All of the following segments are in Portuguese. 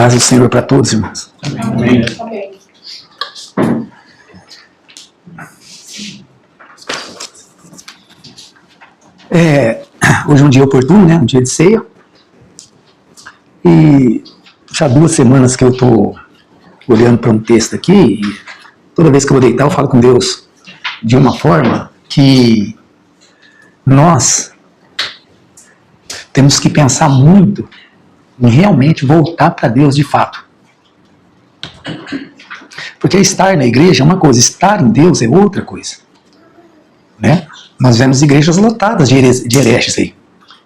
Paz do Senhor para todos, irmãos. Amém. Amém. Hoje é um dia oportuno, né? Um dia de ceia. E já 2 semanas que eu estou olhando para um texto aqui, e toda vez que eu vou deitar eu falo com Deus de uma forma que nós temos que pensar muito em realmente voltar para Deus de fato. Porque estar na igreja é uma coisa, estar em Deus é outra coisa. Né? Nós vemos igrejas lotadas de hereges aí.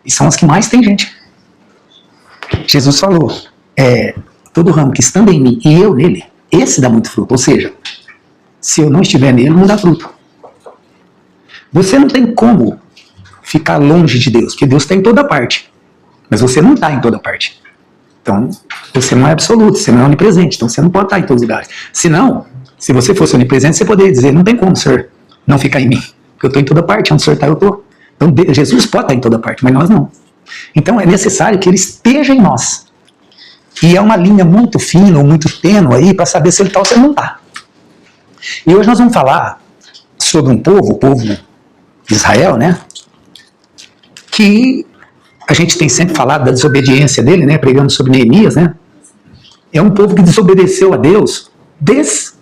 E são as que mais tem gente. Jesus falou, todo ramo que estando em mim e eu nele, esse dá muito fruto. Ou seja, se eu não estiver nele, não dá fruto. Você não tem como ficar longe de Deus, porque Deus está em toda parte. Mas você não está em toda parte. Então, você não é absoluto, você não é onipresente, então você não pode estar em todos os lugares. Senão, se você fosse onipresente, você poderia dizer, não tem como, Senhor, não ficar em mim, porque eu estou em toda parte, onde o Senhor está, eu estou. Então, Jesus pode estar em toda parte, mas nós não. Então, é necessário que Ele esteja em nós. E é uma linha muito fina, ou muito tênue aí, para saber se Ele está ou se Ele não está. E hoje nós vamos falar sobre um povo, o povo de Israel, né, que a gente tem sempre falado da desobediência dele, né, pregando sobre Neemias, né? É um povo que desobedeceu a Deus desde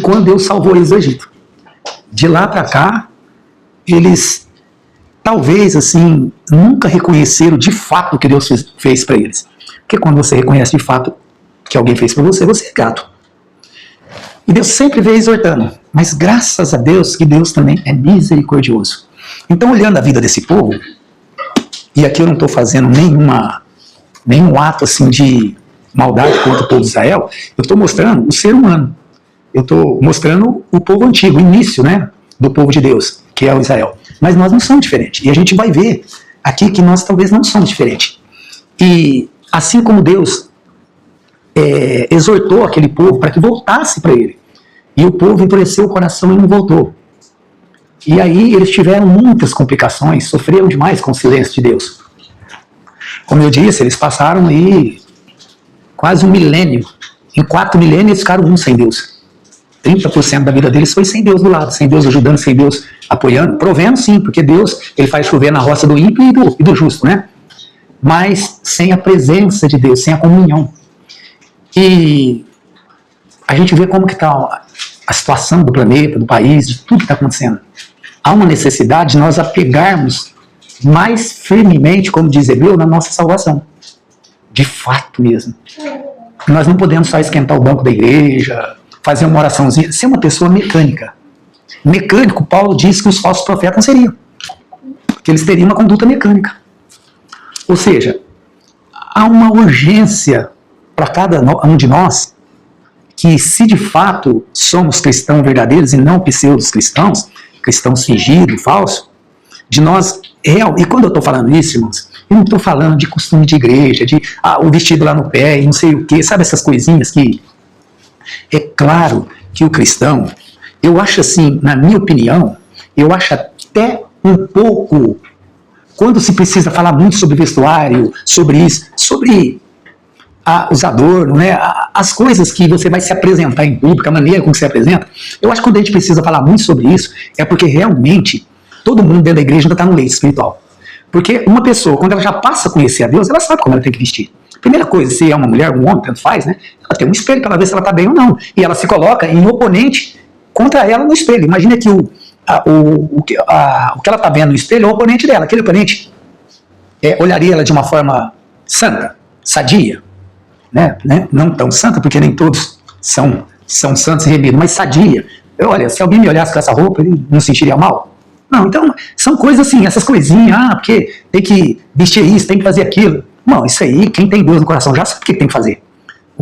quando Deus salvou eles do Egito. De lá para cá, eles talvez assim nunca reconheceram de fato o que Deus fez para eles. Porque quando você reconhece de fato que alguém fez para você, você é grato. E Deus sempre veio exortando, mas graças a Deus que Deus também é misericordioso. Então, olhando a vida desse povo, e aqui eu não estou fazendo nenhum ato assim de maldade contra o povo de Israel, eu estou mostrando o ser humano. Eu estou mostrando o povo antigo, o início, né, do povo de Deus, que é o Israel. Mas nós não somos diferentes. E a gente vai ver aqui que nós talvez não somos diferentes. E assim como Deus exortou aquele povo para que voltasse para ele, e o povo endureceu o coração e não voltou. E aí eles tiveram muitas complicações, sofreram demais com o silêncio de Deus. Como eu disse, eles passaram aí quase 1 milênio. Em 4 milênios eles ficaram sem Deus. 30% da vida deles foi sem Deus do lado, sem Deus ajudando, sem Deus apoiando, provendo sim, porque Deus ele faz chover na roça do ímpio e do justo, né? Mas sem a presença de Deus, sem a comunhão. E a gente vê como que está a situação do planeta, do país, de tudo que está acontecendo. Há uma necessidade de nós apegarmos mais firmemente, como diz Hebreu, na nossa salvação. De fato mesmo. Nós não podemos só esquentar o banco da igreja, fazer uma oraçãozinha, ser uma pessoa mecânica. Mecânico, Paulo diz que os falsos profetas seriam. Que eles teriam uma conduta mecânica. Ou seja, há uma urgência para cada um de nós que se de fato somos cristãos verdadeiros e não pseudos cristãos, cristãos fingidos, falsos, de nós, e quando eu estou falando isso, irmãos, eu não estou falando de costume de igreja, de o vestido lá no pé e não sei o que, sabe essas coisinhas que... É claro que o cristão, eu acho assim, na minha opinião, eu acho até um pouco, quando se precisa falar muito sobre vestuário, sobre isso, sobre os adornos, né, as coisas que você vai se apresentar em público, a maneira como você apresenta, eu acho que quando a gente precisa falar muito sobre isso, é porque realmente todo mundo dentro da igreja ainda está no leito espiritual. Porque uma pessoa, quando ela já passa a conhecer a Deus, ela sabe como ela tem que vestir. Primeira coisa, se é uma mulher, um homem, tanto faz, né? Ela tem um espelho para ela ver se ela está bem ou não. E ela se coloca em oponente contra ela no espelho. Imagina que o que ela está vendo no espelho é o oponente dela. Aquele oponente olharia ela de uma forma santa, sadia, né? Não tão santa, porque nem todos são santos e remidos, mas sadia. Olha, se alguém me olhasse com essa roupa, ele não sentiria mal? Não, então, são coisas assim, essas coisinhas, porque tem que vestir isso, tem que fazer aquilo. Não, isso aí, quem tem Deus no coração já sabe o que tem que fazer.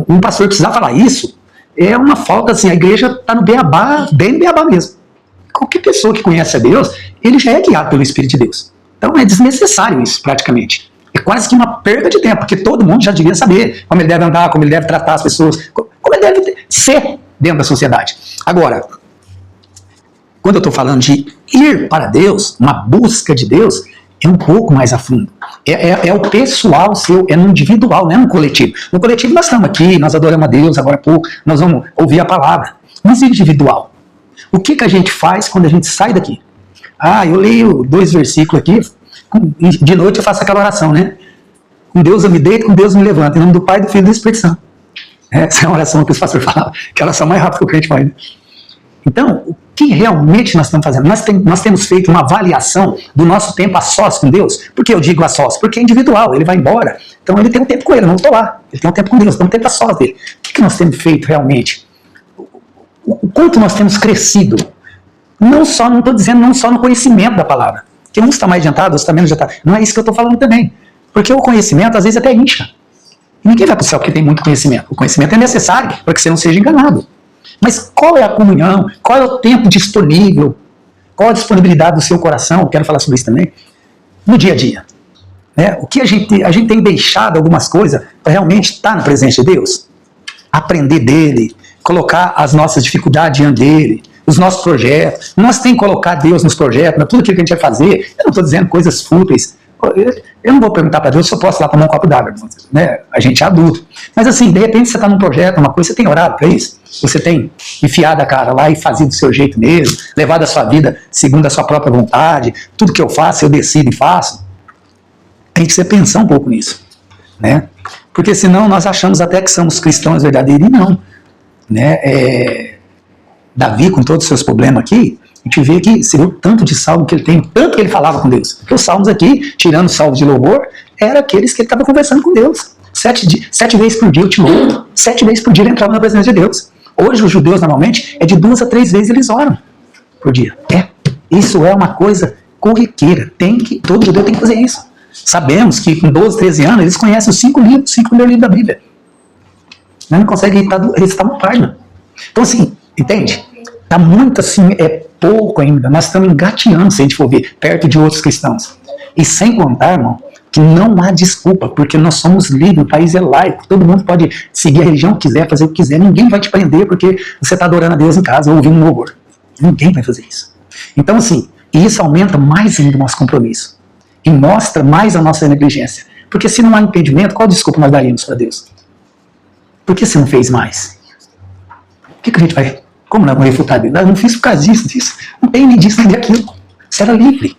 Um pastor precisar falar isso, é uma falta, assim, a igreja está no beabá, bem no beabá mesmo. Qualquer pessoa que conhece a Deus, ele já é guiado pelo Espírito de Deus. Então é desnecessário isso, praticamente. É quase que uma perda de tempo, porque todo mundo já devia saber como ele deve andar, como ele deve tratar as pessoas, como ele deve ser dentro da sociedade. Agora, quando eu estou falando de ir para Deus, uma busca de Deus, é um pouco mais a fundo. É o pessoal seu, é no individual, não é no coletivo. No coletivo nós estamos aqui, nós adoramos a Deus, agora há pouco nós vamos ouvir a palavra. Mas individual. O que a gente faz quando a gente sai daqui? Eu leio 2 versículos aqui, de noite eu faço aquela oração, né? Com Deus eu me deito, com Deus eu me levanto. Em nome do Pai, do Filho e do Espírito Santo. Essa é uma oração que os pastores falam, que é a oração mais rápida que o crente faz. Né? Então, o que realmente nós estamos fazendo? Nós temos feito uma avaliação do nosso tempo a sós com Deus. Por que eu digo a sós? Porque é individual, ele vai embora. Então ele tem um tempo com ele, eu não estou lá. Ele tem um tempo com Deus, tem um tempo a sós dele. O que nós temos feito realmente? O quanto nós temos crescido? Não estou dizendo não só no conhecimento da palavra. Que um está mais adiantado, outro está menos adiantado. Não é isso que eu estou falando também. Porque o conhecimento às vezes até incha. E ninguém vai para o céu porque tem muito conhecimento. O conhecimento é necessário para que você não seja enganado. Mas qual é a comunhão? Qual é o tempo disponível? Qual a disponibilidade do seu coração? Eu quero falar sobre isso também. No dia a dia. O que a gente tem deixado algumas coisas para realmente estar na presença de Deus? Aprender dele, colocar as nossas dificuldades diante dele, os nossos projetos. Nós temos que colocar Deus nos projetos, tudo aquilo que a gente vai fazer. Eu não estou dizendo coisas fúteis. Eu não vou perguntar para Deus se eu posso ir lá tomar um copo d'água, né? A gente é adulto. Mas assim, de repente você está num projeto, uma coisa, você tem orado para isso? Você tem enfiado a cara lá e fazido do seu jeito mesmo, levado a sua vida segundo a sua própria vontade, tudo que eu faço, eu decido e faço? Tem que você pensar um pouco nisso, né? Porque senão nós achamos até que somos cristãos verdadeiros e não, né? Davi, com todos os seus problemas aqui, a gente vê que você viu tanto de salmo que ele tem, tanto que ele falava com Deus. Porque os salmos aqui, tirando salmos de louvor, eram aqueles que ele estava conversando com Deus. 7 vezes por dia eu te louvo, 7 vezes por dia ele entrava na presença de Deus. Hoje os judeus normalmente é de 2 a 3 vezes eles oram por dia. Isso é uma coisa corriqueira. Todo judeu tem que fazer isso. Sabemos que com 12, 13 anos eles conhecem os 5 livros da Bíblia. Mas não conseguem recitar uma página. Então assim, entende? Está muito assim, pouco ainda. Nós estamos engateando, se a gente for ver, perto de outros cristãos. E sem contar, irmão, que não há desculpa, porque nós somos livres, o país é laico, todo mundo pode seguir a religião que quiser, fazer o que quiser, ninguém vai te prender porque você está adorando a Deus em casa ou ouvindo um louvor. Ninguém vai fazer isso. Então assim, isso aumenta mais ainda o nosso compromisso. E mostra mais a nossa negligência. Porque se não há impedimento, qual desculpa nós daríamos para Deus? Por que você não fez mais? O que a gente vai... Como não vou refutar Deus? Eu não fiz por causa disso. Não tem nem disso, nem daquilo. Você era livre.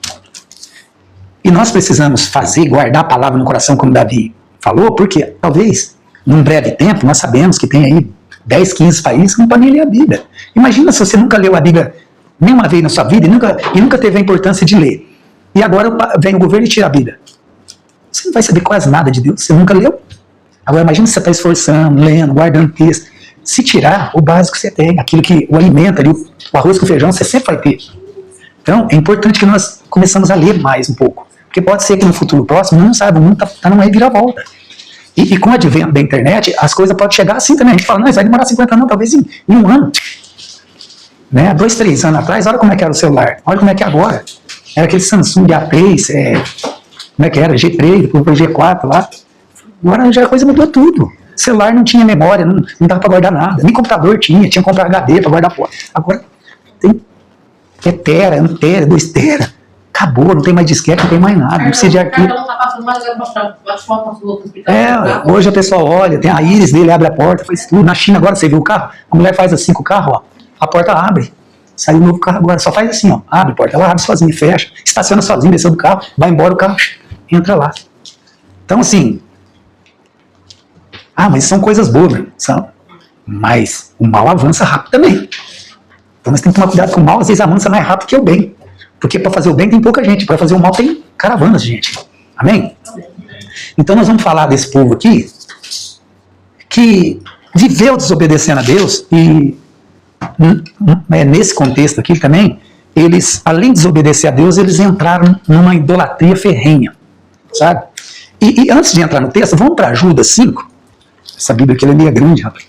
E nós precisamos guardar a palavra no coração, como Davi falou, porque talvez, num breve tempo, nós sabemos que tem aí 10, 15 países que não podem ler a Bíblia. Imagina se você nunca leu a Bíblia nenhuma vez na sua vida e nunca teve a importância de ler. E agora vem o governo e tira a Bíblia. Você não vai saber quase nada de Deus, você nunca leu. Agora imagina se você está esforçando, lendo, guardando texto. Se tirar o básico que você tem, aquilo que o alimenta ali, o arroz com feijão, você sempre vai ter. Então, é importante que nós começamos a ler mais um pouco. Porque pode ser que no futuro próximo, não sabe, o mundo está numa reviravolta. E com o advento da internet, as coisas podem chegar assim também. A gente fala, não, isso vai demorar 50 anos, talvez em 1 ano. Né? 2, 3 anos atrás, olha como é que era o celular. Olha como é que é agora. Era aquele Samsung A3, como é que era? G3, depois G4 lá. Agora já a coisa mudou tudo. Celular não tinha memória, não dava para guardar nada. Nem computador tinha que comprar HD para guardar fora. Agora tem tera, 1 tera, 2 tera. Acabou, não tem mais disquete, não tem mais nada. Não precisa de arquivo. Hoje a pessoa olha, tem a íris dele, abre a porta, faz tudo. Na China agora, você viu o carro? A mulher faz assim com o carro, ó, a porta abre. Saiu um novo carro agora, só faz assim, ó, abre a porta, ela abre sozinha, fecha, estaciona sozinha, desceu do carro, vai embora, o carro entra lá. Então assim, mas são coisas boas, né? São. Mas o mal avança rápido também. Então nós temos que tomar cuidado com o mal, às vezes avança mais rápido que o bem. Porque para fazer o bem tem pouca gente, para fazer o mal tem caravanas de gente. Amém? Então nós vamos falar desse povo aqui, que viveu desobedecendo a Deus, e nesse contexto aqui também, eles, além de desobedecer a Deus, eles entraram numa idolatria ferrenha. Sabe? E antes de entrar no texto, vamos para Judas 5. Essa Bíblia aqui é meio grande, rapaz.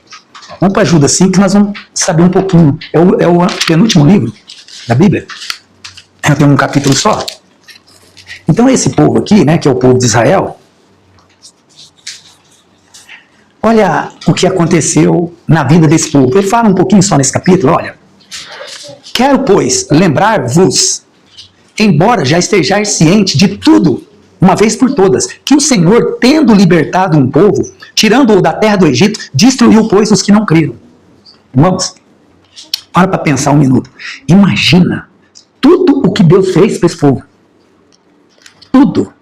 Vamos para Judas 5, que nós vamos saber um pouquinho. É o penúltimo livro da Bíblia. Tem um capítulo só. Então esse povo aqui, né, que é o povo de Israel, olha o que aconteceu na vida desse povo. Ele fala um pouquinho só nesse capítulo, olha. Quero, pois, lembrar-vos embora já esteja ciente de tudo, uma vez por todas, que o Senhor, tendo libertado um povo, tirando-o da terra do Egito, destruiu, pois, os que não creram. Irmãos, para pensar um minuto. Imagina tudo o que Deus fez para esse povo. Tudo.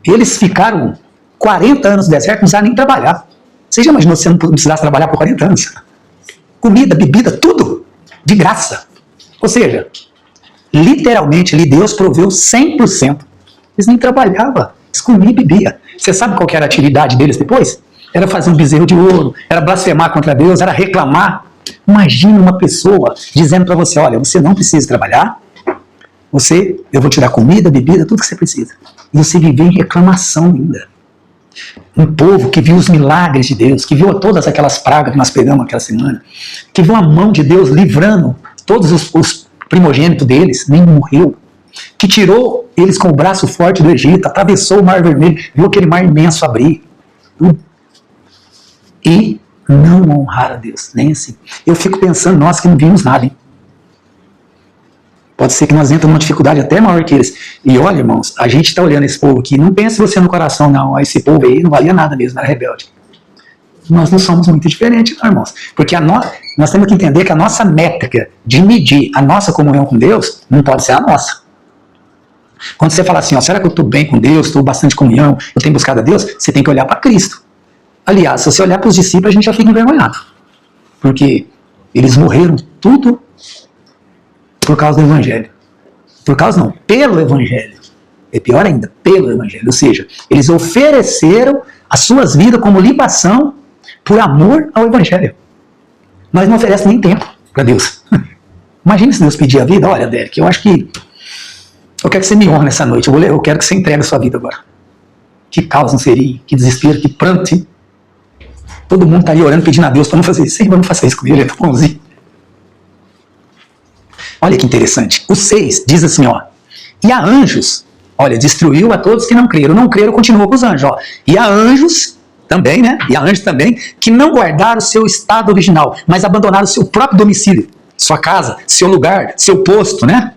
Eles ficaram 40 anos no deserto, não precisaram nem trabalhar. Você já imaginou se você não precisasse trabalhar por 40 anos? Comida, bebida, tudo de graça. Ou seja, literalmente ali Deus proveu 100%. Eles nem trabalhavam, eles comiam e bebiam. Você sabe qual que era a atividade deles depois? Era fazer um bezerro de ouro, era blasfemar contra Deus, era reclamar. Imagina uma pessoa dizendo para você, olha, você não precisa trabalhar, eu vou te dar comida, bebida, tudo que você precisa. E você viver em reclamação ainda. Um povo que viu os milagres de Deus, que viu todas aquelas pragas que nós pegamos aquela semana, que viu a mão de Deus livrando todos os primogênitos deles, nem morreu, que tirou eles com o braço forte do Egito, atravessou o Mar Vermelho, viu aquele mar imenso abrir, e não honrar a Deus, nem assim. Eu fico pensando, nós que não vimos nada, hein? Pode ser que nós entramos numa dificuldade até maior que eles. E olha, irmãos, a gente está olhando esse povo aqui, não pense você no coração, não, esse povo aí não valia nada mesmo, era rebelde. Nós não somos muito diferentes, não, irmãos. Porque nós temos que entender que a nossa métrica de medir a nossa comunhão com Deus não pode ser a nossa. Quando você fala assim, ó, será que eu estou bem com Deus, estou bastante comunhão, eu tenho buscado a Deus, você tem que olhar para Cristo. Aliás, se você olhar para os discípulos, a gente já fica envergonhado. Porque eles morreram tudo por causa do Evangelho. Por causa não, pelo Evangelho. É pior ainda, pelo Evangelho. Ou seja, eles ofereceram as suas vidas como libação por amor ao Evangelho. Nós não oferecemos nem tempo para Deus. Imagina se Deus pedir a vida, olha, Derek, eu acho que eu quero que você me honre nessa noite, eu quero que você entregue a sua vida agora. Que caos não seria, que desespero, que pranto, hein? Todo mundo estaria orando, pedindo a Deus para não fazer isso. Senhor, não faça isso com ele, é tão bonzinho. Olha que interessante. O 6 diz assim, ó. E a anjos, olha, destruiu a todos que não creram, continua com os anjos, ó. E a anjos também, né? E a anjos também, que não guardaram o seu estado original, mas abandonaram o seu próprio domicílio, sua casa, seu lugar, seu posto, né?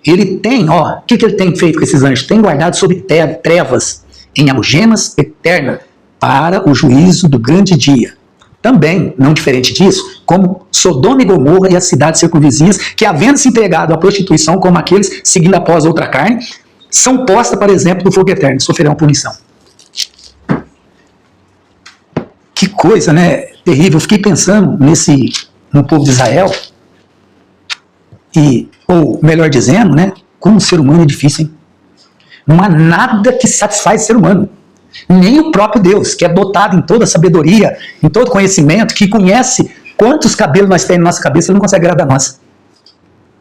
Ele tem, ó, o que ele tem feito com esses anjos? Tem guardado sob trevas, em algemas eternas, para o juízo do grande dia. Também, não diferente disso, como Sodoma e Gomorra e as cidades circunvizinhas, que havendo se entregado à prostituição como aqueles seguindo após outra carne, são postas, por exemplo, do fogo eterno, sofrerão punição. Que coisa, né? Terrível. Eu fiquei pensando no povo de Israel, ou melhor dizendo, né? Como o ser humano é difícil, hein? Não há nada que satisfaz o ser humano. Nem o próprio Deus, que é dotado em toda sabedoria, em todo conhecimento, que conhece quantos cabelos nós temos na nossa cabeça, ele não consegue agradar nós.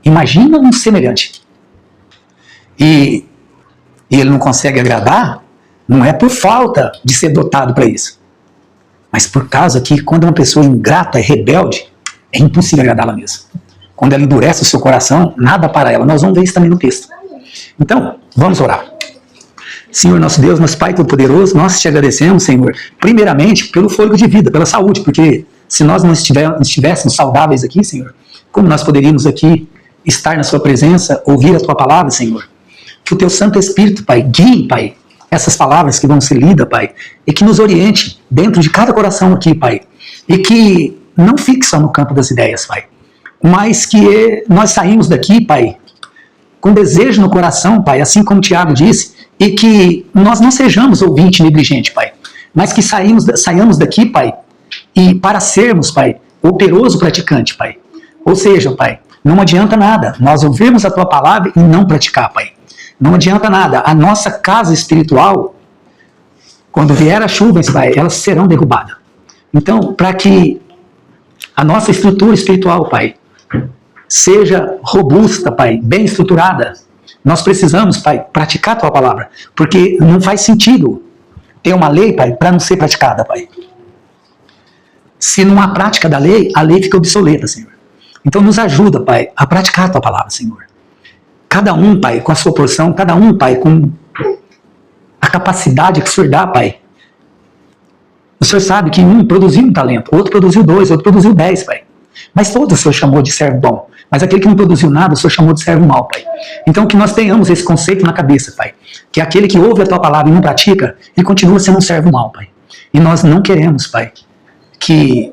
Imagina um semelhante. E ele não consegue agradar, não é por falta de ser dotado para isso, mas por causa que quando uma pessoa ingrata, é rebelde, é impossível agradá-la mesmo. Quando ela endurece o seu coração, nada para ela. Nós vamos ver isso também no texto. Então, vamos orar. Senhor nosso Deus, nosso Pai Todo-Poderoso, nós te agradecemos, Senhor, primeiramente pelo fôlego de vida, pela saúde, porque se nós não estivéssemos saudáveis aqui, Senhor, como nós poderíamos aqui estar na sua presença, ouvir a tua palavra, Senhor? Que o teu Santo Espírito, Pai, guie, Pai, essas palavras que vão ser lidas, Pai, e que nos oriente dentro de cada coração aqui, Pai, e que não fique só no campo das ideias, Pai, mas que nós saímos daqui, Pai, com desejo no coração, Pai, assim como o Tiago disse, e que nós não sejamos ouvinte negligente, Pai, mas que saiamos daqui, Pai, e para sermos, Pai, operoso praticante, Pai. Ou seja, Pai, não adianta nada nós ouvirmos a Tua palavra e não praticar, Pai. Não adianta nada. A nossa casa espiritual, quando vier as chuvas, Pai, elas serão derrubadas. Então, para que a nossa estrutura espiritual, Pai, seja robusta, Pai, bem estruturada, nós precisamos, Pai, praticar a Tua palavra, porque não faz sentido ter uma lei, Pai, para não ser praticada, Pai. Se não há prática da lei, a lei fica obsoleta, Senhor. Então nos ajuda, Pai, a praticar a Tua palavra, Senhor. Cada um, Pai, com a sua porção, cada um, Pai, com a capacidade que o Senhor dá, Pai. O Senhor sabe que um produziu um talento, outro produziu 2, outro produziu 10, Pai. Mas todos o Senhor chamou de servo bom. Mas aquele que não produziu nada, o Senhor chamou de servo mau, Pai. Então que nós tenhamos esse conceito na cabeça, Pai. Que aquele que ouve a Tua palavra e não pratica, ele continua sendo um servo mau, Pai. E nós não queremos, Pai, que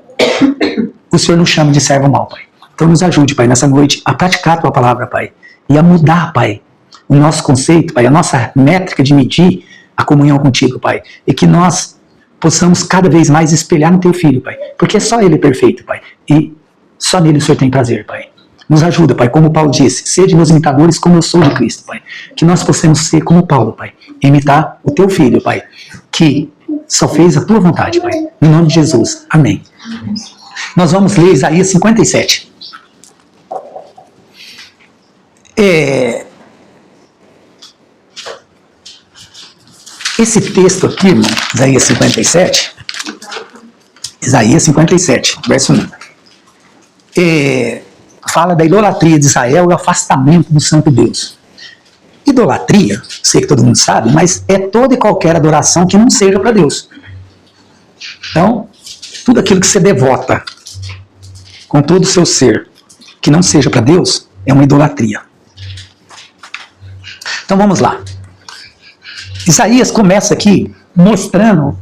o Senhor nos chame de servo mau, Pai. Então nos ajude, Pai, nessa noite a praticar a Tua palavra, Pai. E a mudar, Pai, o nosso conceito, Pai, a nossa métrica de medir a comunhão contigo, Pai. E que nós possamos cada vez mais espelhar no Teu Filho, Pai. Porque só Ele é perfeito, Pai. E só nele o Senhor tem prazer, Pai. Nos ajuda, Pai, como Paulo disse, sede meus imitadores como eu sou de Cristo, Pai. Que nós possamos ser como Paulo, Pai. Imitar o Teu Filho, Pai. Que só fez a Tua vontade, Pai. Em nome de Jesus. Amém. Nós vamos ler Isaías 57. Esse texto aqui, irmão, Isaías 57, verso 1. Fala da idolatria de Israel e o afastamento do Santo Deus. Idolatria, sei que todo mundo sabe, mas é toda e qualquer adoração que não seja para Deus. Então, tudo aquilo que você devota com todo o seu ser, que não seja para Deus, é uma idolatria. Então vamos lá. Isaías começa aqui mostrando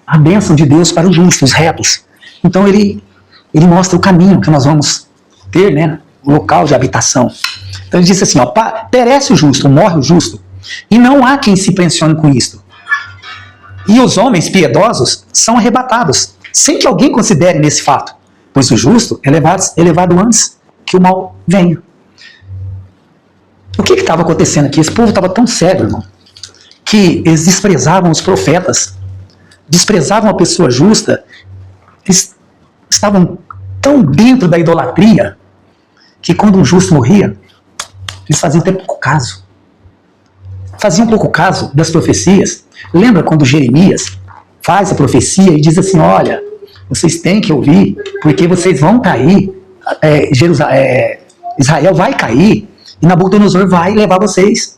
a bênção de Deus para os justos, os retos. Então ele mostra o caminho que nós vamos ter, né, o local de habitação. Então ele diz assim, ó, perece o justo, morre o justo, e não há quem se impressione com isto. E os homens piedosos são arrebatados, sem que alguém considere nesse fato, pois o justo é levado antes que o mal venha. O que estava acontecendo aqui? Esse povo estava tão cego, irmão, que eles desprezavam os profetas, desprezavam a pessoa justa, eles estavam tão dentro da idolatria, que quando um justo morria, eles faziam até pouco caso. Faziam pouco caso das profecias. Lembra quando Jeremias faz a profecia e diz assim, olha, vocês têm que ouvir, porque vocês vão cair, Israel vai cair, e Nabucodonosor vai levar vocês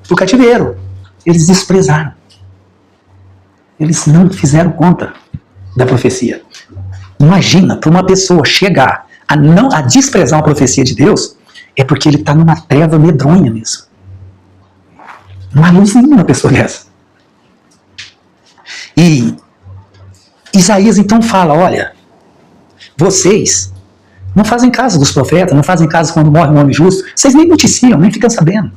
para o cativeiro. Eles desprezaram. Eles não fizeram conta da profecia. Imagina, para uma pessoa chegar a desprezar uma profecia de Deus, é porque ele está numa treva medronha mesmo. Não há luz nenhuma pessoa dessa. E Isaías então fala, olha, vocês não fazem caso dos profetas, não fazem caso quando morre um homem justo, vocês nem noticiam, nem ficam sabendo,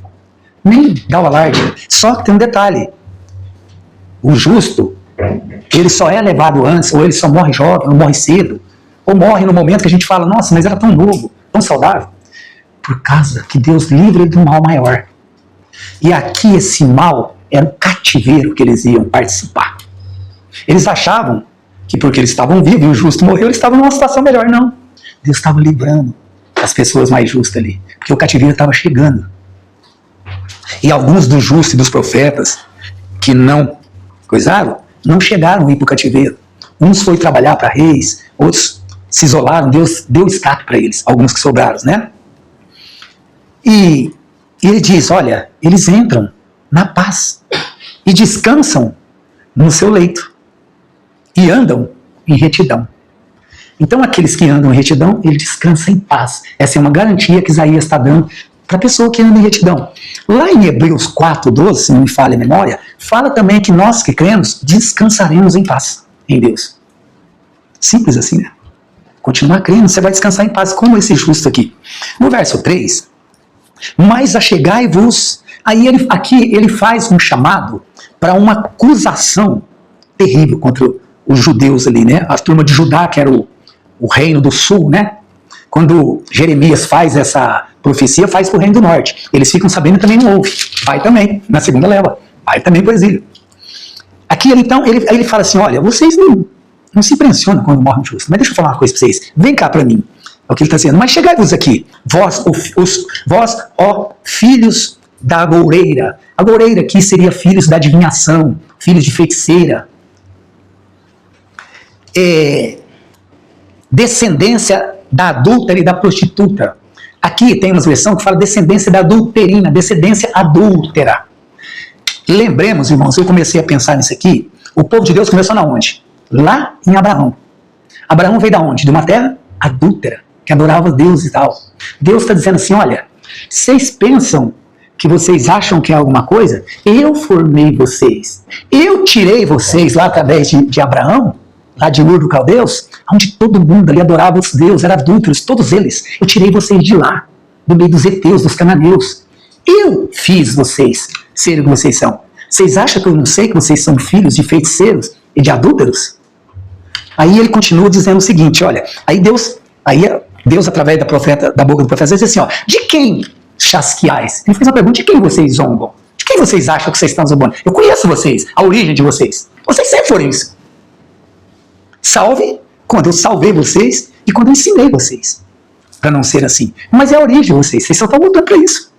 nem dá o alarde. Só que tem um detalhe, o justo, ele só é levado antes, ou ele só morre jovem, ou morre cedo, ou morre no momento que a gente fala, nossa, mas era tão novo, tão saudável, por causa que Deus livra ele de um mal maior. E aqui esse mal era o cativeiro que eles iam participar. Eles achavam que porque eles estavam vivos e o justo morreu, eles estavam numa situação melhor. Não. Deus estava livrando as pessoas mais justas ali, porque o cativeiro estava chegando. E alguns dos justos e dos profetas que não coisaram, não chegaram a ir para o cativeiro. Uns foram trabalhar para reis, outros se isolaram, Deus deu escape para eles, alguns que sobraram, né? E ele diz, olha, eles entram na paz e descansam no seu leito e andam em retidão. Então aqueles que andam em retidão, ele descansa em paz. Essa é uma garantia que Isaías está dando para a pessoa que anda em retidão. Lá em Hebreus 4:12, se não me falha a memória, fala também que nós que cremos descansaremos em paz em Deus. Simples assim, né? Continuar crendo, você vai descansar em paz, como esse justo aqui. No verso 3, mas achegai-vos, aí aqui ele faz um chamado para uma acusação terrível contra os judeus ali, né? A turma de Judá, que era o reino do sul, né? Quando Jeremias faz essa profecia, faz para o reino do norte. Eles ficam sabendo e também não ouvem. Vai também, na segunda leva. Vai também para o exílio. Aqui então, ele fala assim, olha, vocês não se impressionam quando morre um justo, mas deixa eu falar uma coisa para vocês. Vem cá para mim. É o que ele está dizendo. Mas chegai-vos aqui, vós, ó filhos da agoureira. Agoureira aqui seria filhos da adivinhação, filhos de feiticeira. Descendência da adúltera e da prostituta. Aqui tem uma versão que fala descendência da adulterina, descendência adúltera. Lembremos, irmãos, eu comecei a pensar nisso aqui, o povo de Deus começou na onde? Lá em Abraão. Abraão veio da onde? De uma terra adúltera. que adorava Deus e tal. Deus está dizendo assim, olha, vocês pensam que vocês acham que é alguma coisa? Eu formei vocês. Eu tirei vocês lá através de Abraão, lá de Ur dos Caldeus, onde todo mundo ali adorava os deuses, eram adúlteros, todos eles. Eu tirei vocês de lá, do meio dos heteus, dos cananeus. Eu fiz vocês serem o que vocês são. Vocês acham que eu não sei que vocês são filhos de feiticeiros e de adúlteros? Aí ele continua dizendo o seguinte, olha, Deus através da boca do profeta, diz assim, ó, de quem chasqueais? Ele fez uma pergunta, de quem vocês zombam? De quem vocês acham que vocês estão zombando? Eu conheço vocês, a origem de vocês. Vocês sempre foram isso. Salve quando eu salvei vocês e quando eu ensinei vocês. Para não ser assim. Mas é a origem de vocês. Vocês só estão lutando para isso.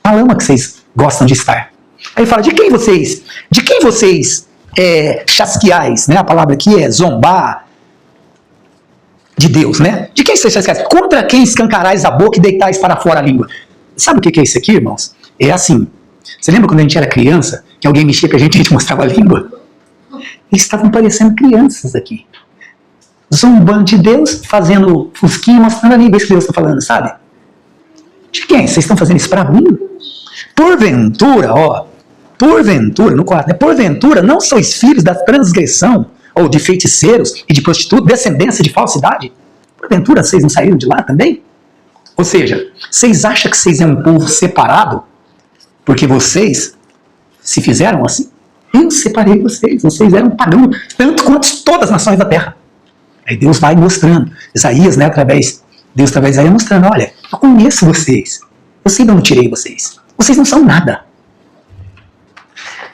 A lama que vocês gostam de estar. Aí ele fala, de quem vocês chasqueais, né? A palavra aqui é zombar de Deus, né? De quem vocês chasqueais? Contra quem escancarais a boca e deitais para fora a língua? Sabe o que é isso aqui, irmãos? É assim. Você lembra quando a gente era criança, que alguém mexia com a gente mostrava a língua? Eles estavam parecendo crianças aqui. Zombando de Deus, fazendo fusquinha, mostrando a língua, isso que Deus está falando, sabe? De quem? Vocês estão fazendo isso para mim? Porventura, no 4, né? Porventura não sois filhos da transgressão, ou de feiticeiros e de prostitutas, descendência de falsidade? Porventura vocês não saíram de lá também? Ou seja, vocês acham que vocês é um povo separado? Porque vocês se fizeram assim? Eu separei vocês eram pagãos, tanto quanto todas as nações da terra. Aí Deus vai mostrando, Isaías, né, Deus através de Isaías mostrando, olha, eu conheço vocês, eu sei de onde tirei vocês não são nada.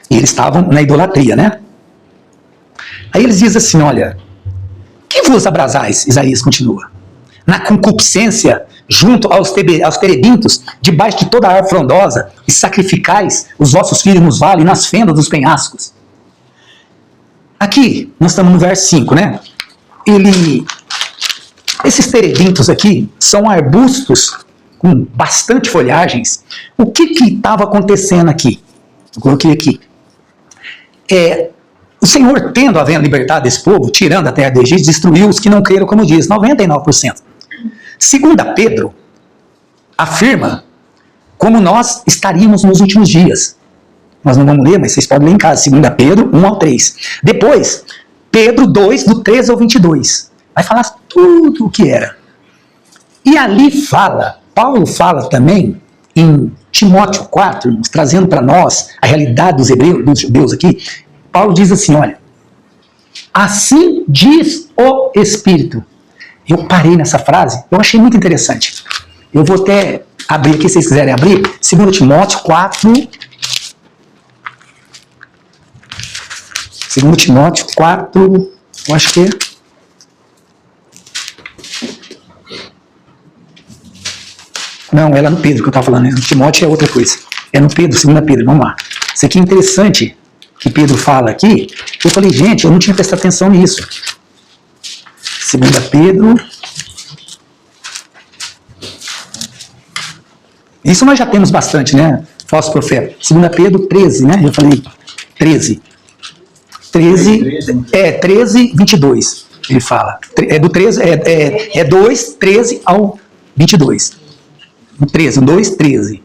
E eles estavam na idolatria, né? Aí eles dizem assim, olha, que vos abrasais, Isaías continua, na concupiscência, junto aos terebintos, debaixo de toda a árvore frondosa, e sacrificais os vossos filhos nos vales e nas fendas dos penhascos. Aqui, nós estamos no verso 5, né? Esses terebintos aqui são arbustos com bastante folhagens. O que estava acontecendo aqui? Eu coloquei aqui. O Senhor, tendo libertado esse povo, tirando a terra do Egito, destruiu os que não creram, como diz, 99%. Segunda Pedro afirma como nós estaríamos nos últimos dias. Nós não vamos ler, mas vocês podem ler em casa. Segunda Pedro 1 ao 3. Depois, Pedro 2, do 13 ao 22. Vai falar tudo o que era. E ali Paulo fala também em Timóteo 4, trazendo para nós a realidade dos hebreus, dos judeus aqui. Paulo diz assim, olha, assim diz o Espírito. Eu parei nessa frase, eu achei muito interessante. Eu vou até abrir aqui, se vocês quiserem abrir, 2 Timóteo 4. 2 Timóteo 4, eu acho que é. Não, é lá no Pedro que eu estava falando, no Timóteo é outra coisa. É no Pedro, 2 Pedro, vamos lá. Isso aqui é interessante, que Pedro fala aqui. Eu falei, gente, eu não tinha prestado atenção nisso. 2 Pedro. Isso nós já temos bastante, né? Falso profeta. 2 Pedro 13, né? Eu falei 13. 13, 22. Ele fala. É do 13, é 2, 13 ao 22. 13, 2, 13.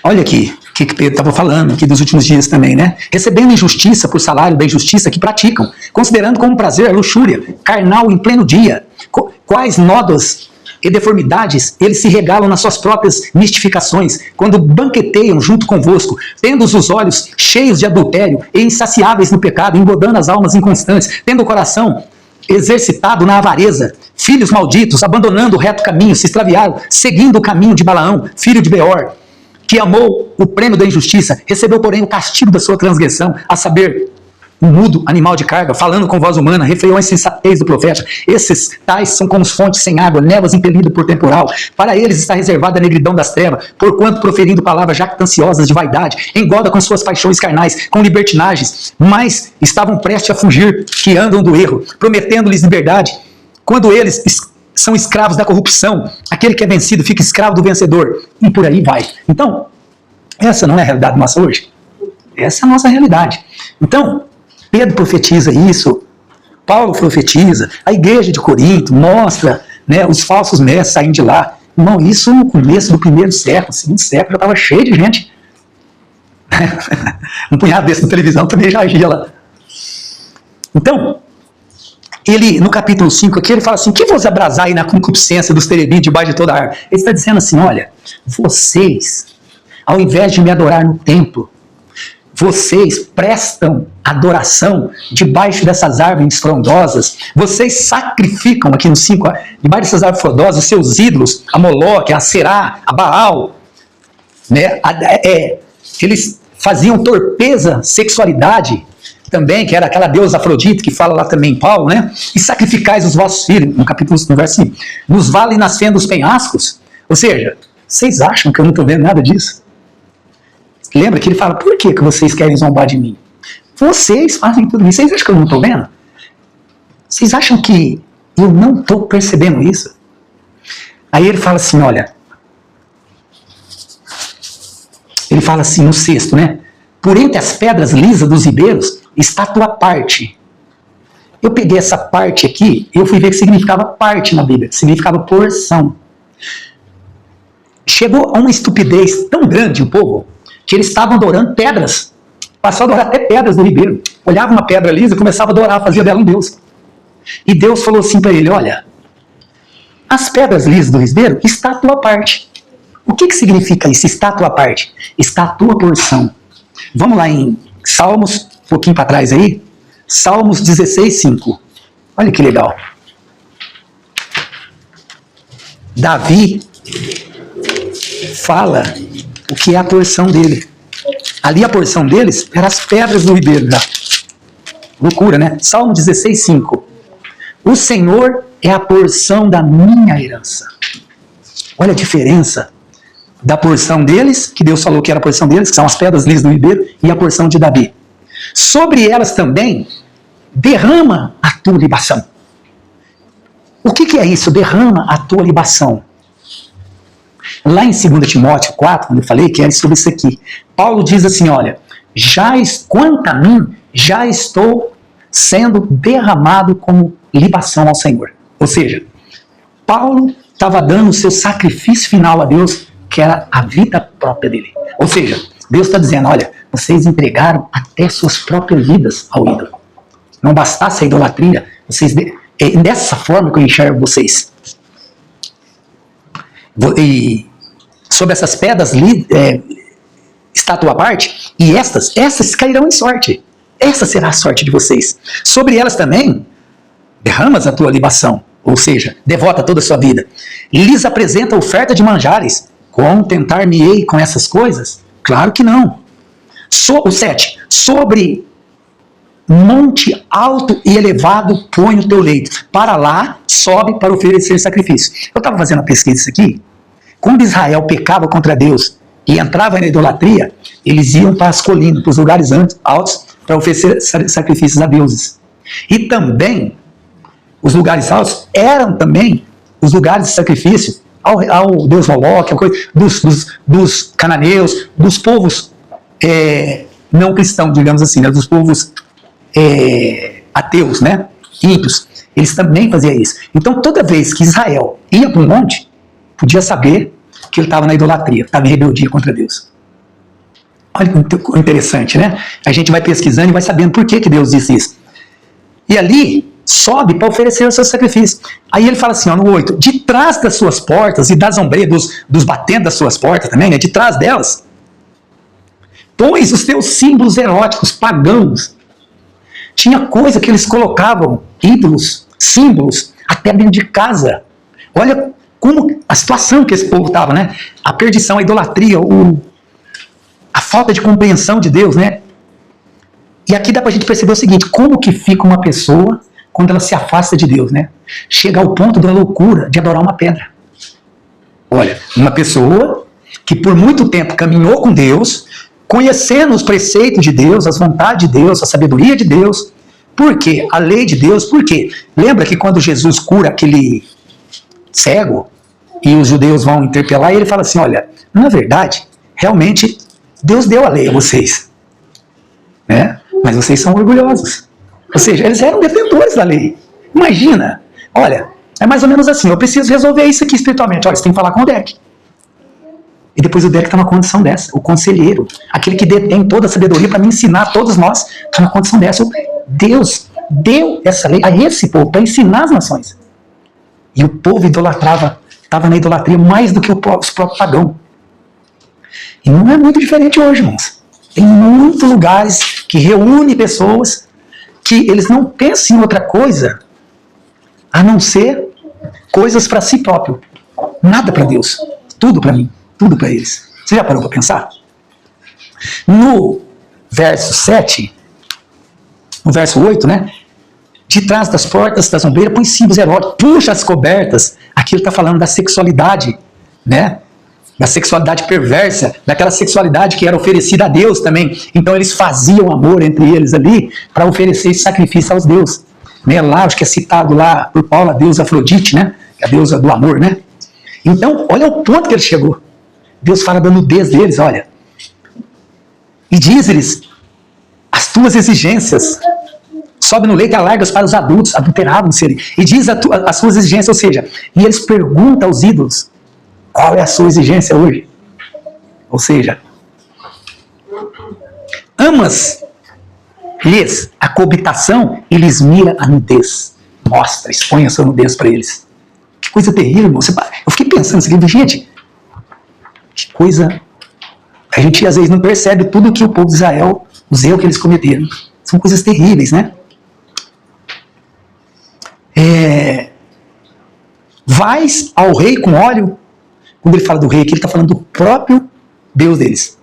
Olha aqui, o que Pedro estava falando aqui dos últimos dias também, né? Recebendo injustiça por salário da injustiça que praticam, considerando como prazer a luxúria, carnal em pleno dia, quais nódoas e deformidades eles se regalam nas suas próprias mistificações, quando banqueteiam junto convosco, tendo os olhos cheios de adultério e insaciáveis no pecado, engodando as almas inconstantes, tendo o coração exercitado na avareza, filhos malditos, abandonando o reto caminho, se extraviaram, seguindo o caminho de Balaão, filho de Beor, que amou o prêmio da injustiça, recebeu, porém, o castigo da sua transgressão, a saber, um mudo animal de carga, falando com voz humana, refreiou a insensatez do profeta. Esses tais são como fontes sem água, névoas impelidas por temporal. Para eles está reservada a negridão das trevas, porquanto proferindo palavras jactanciosas de vaidade, engoda com suas paixões carnais, com libertinagens, mas estavam prestes a fugir, que andam do erro, prometendo-lhes liberdade, quando eles são escravos da corrupção. Aquele que é vencido fica escravo do vencedor, e por aí vai. Então, essa não é a realidade nossa hoje? Essa é a nossa realidade. Então, Pedro profetiza isso Paulo profetiza, a igreja de Corinto mostra, né, os falsos mestres saindo de lá. Irmão, isso no começo do primeiro século, segundo século, já estava cheio de gente. Um punhado desse na televisão também já agia lá. Então, ele, no capítulo 5 aqui, ele fala assim, que vos abrasai na concupiscência dos terebinhos debaixo de toda a árvore? Ele está dizendo assim, olha, vocês, ao invés de me adorar no templo, vocês prestam adoração debaixo dessas árvores frondosas, vocês sacrificam aqui no 5, debaixo dessas árvores frondosas, os seus ídolos, a Moloque, a Será, a Baal, né? Eles faziam torpeza, sexualidade, também, que era aquela deusa Afrodite, que fala lá também em Paulo, né? E sacrificais os vossos filhos, no verso 5, nos vale nas fendas dos penhascos. Ou seja, vocês acham que eu não estou vendo nada disso? Lembra que ele fala, por que vocês querem zombar de mim? Vocês fazem tudo isso. Vocês acham que eu não estou vendo? Vocês acham que eu não estou percebendo isso? Aí ele fala assim, olha, ele fala assim no 6º, né? Por entre as pedras lisas dos ribeiros está a tua parte. Eu peguei essa parte aqui, eu fui ver que significava parte na Bíblia, significava porção. Chegou a uma estupidez tão grande o povo, que eles estavam adorando pedras. Passou a adorar até pedras do ribeiro. Olhava uma pedra lisa e começava a adorar, fazia dela um Deus. E Deus falou assim para ele, olha, as pedras lisas do ribeiro está a tua parte. O que significa isso? Está a tua parte? Está a tua porção. Vamos lá em Salmos, um pouquinho para trás aí. Salmos 16:5. Olha que legal. Davi fala o que é a porção dele. Ali a porção deles eram as pedras do ribeiro. Já. Loucura, né? Salmo 16:5. O Senhor é a porção da minha herança. Olha a diferença da porção deles, que Deus falou que era a porção deles, que são as pedras lisas do ribeiro, e a porção de Davi. Sobre elas também derrama a tua libação. O que é isso? Derrama a tua libação. Lá em 2 Timóteo 4, quando eu falei que era sobre isso aqui, Paulo diz assim, olha, quanto a mim, já estou sendo derramado como libação ao Senhor. Ou seja, Paulo estava dando o seu sacrifício final a Deus, que era a vida própria dele. Ou seja, Deus está dizendo, olha, vocês entregaram até suas próprias vidas ao ídolo. Não bastasse a idolatria, é dessa forma que eu enxergo vocês. E sobre essas pedras está a tua parte, e essas cairão em sorte. Essa será a sorte de vocês. Sobre elas também, derramas a tua libação, ou seja, devota toda a sua vida. Lhes apresenta oferta de manjares. Contentar-me-ei com essas coisas? Claro que não. O 7. Sobre monte alto e elevado põe o teu leito. Para lá, sobe para oferecer sacrifício. Eu estava fazendo a pesquisa disso aqui. Quando Israel pecava contra Deus e entrava na idolatria, eles iam para as colinas, para os lugares altos, para oferecer sacrifícios a deuses. E também, os lugares altos eram também os lugares de sacrifício ao deus Moloque, dos cananeus, dos povos não cristãos, digamos assim, né, dos povos ateus, né, ímpios. Eles também faziam isso. Então, toda vez que Israel ia para um monte, podia saber que ele estava na idolatria, estava em rebeldia contra Deus. Olha que interessante, né? A gente vai pesquisando e vai sabendo por que Deus disse isso. E ali, sobe para oferecer o seu sacrifício. Aí ele fala assim, ó, no 8, de trás das suas portas e das ombreiras dos batentes das suas portas também, né, de trás delas, pois os teus símbolos eróticos, pagãos. Tinha coisa que eles colocavam, ídolos, símbolos, até dentro de casa. Olha como a situação que esse povo estava, né? A perdição, a idolatria, a falta de compreensão de Deus, né? E aqui dá pra gente perceber o seguinte, como que fica uma pessoa quando ela se afasta de Deus, né? Chega ao ponto da loucura de adorar uma pedra. Olha, uma pessoa que por muito tempo caminhou com Deus, conhecendo os preceitos de Deus, as vontades de Deus, a sabedoria de Deus. Por quê? A lei de Deus. Por quê? Lembra que quando Jesus cura aquele cego e os judeus vão interpelar, ele fala assim, olha, na verdade, realmente, Deus deu a lei a vocês, né? Mas vocês são orgulhosos. Ou seja, eles eram detentores da lei. Imagina, olha, é mais ou menos assim, eu preciso resolver isso aqui espiritualmente. Olha, você tem que falar com o Derek. E depois o Derek está numa condição dessa, o conselheiro, aquele que detém toda a sabedoria para me ensinar, todos nós, está numa condição dessa. Deus deu essa lei a esse povo para ensinar as nações. E o povo idolatrava, estava na idolatria mais do que os próprios pagãos. E não é muito diferente hoje, irmãos. Tem muitos lugares que reúnem pessoas que eles não pensam em outra coisa a não ser coisas para si próprio. Nada para Deus. Tudo para mim. Tudo para eles. Você já parou para pensar? No verso 7, no verso 8, né? De trás das portas das ombreiras põe símbolos eróticos, puxa as cobertas. Aqui ele está falando da sexualidade, né? Da sexualidade perversa, daquela sexualidade que era oferecida a Deus também. Então eles faziam amor entre eles ali para oferecer esse sacrifício aos deuses. Né? Lá, acho que é citado lá por Paulo, a deusa Afrodite, né? A deusa do amor, né? Então, olha o ponto que ele chegou. Deus fala da nudez deles, olha. E diz-lhes as tuas exigências. Sobe no leito e alargas para os adultos, adulterados serem. E diz as suas exigências, ou seja, e eles perguntam aos ídolos, qual é a sua exigência hoje? Ou seja, amas-lhes a coabitação e lhes mira a nudez. Mostra, expõe a sua nudez para eles. Que coisa terrível, irmão. Eu fiquei pensando assim, gente, que coisa... A gente às vezes não percebe tudo que o povo de Israel, os erros que eles cometeram. São coisas terríveis, né? Vais ao rei com óleo. Quando ele fala do rei aqui, ele está falando do próprio Deus deles.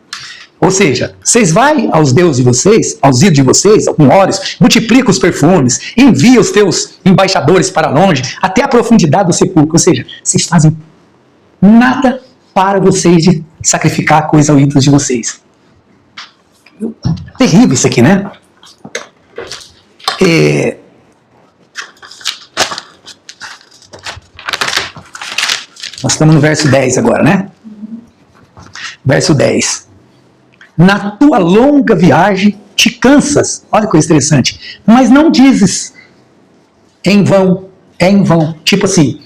Ou seja, vocês vai aos deuses de vocês, aos ídolos de vocês, com óleos, multiplica os perfumes, envia os teus embaixadores para longe, até a profundidade do sepulcro. Ou seja, vocês fazem nada para vocês de sacrificar a coisa ao ídolo de vocês. Terrível isso aqui, né? Nós estamos no verso 10 agora, né? Verso 10. Na tua longa viagem te cansas. Olha que coisa interessante. Mas não dizes em vão. É em vão. Tipo assim,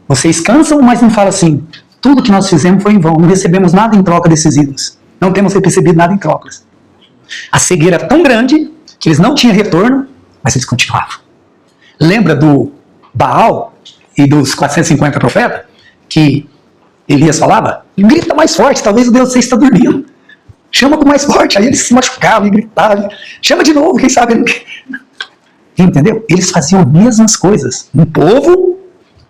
vocês cansam, mas não falam assim, tudo que nós fizemos foi em vão. Não recebemos nada em troca desses ídolos. Não temos recebido nada em trocas. A cegueira era tão grande que eles não tinham retorno, mas eles continuavam. Lembra do Baal e dos 450 profetas? Que Elias falava, grita mais forte, talvez o Deus de vocês está dormindo. Chama com mais forte, aí eles se machucavam e gritavam. Chama de novo, quem sabe. Entendeu? Eles faziam as mesmas coisas. Um povo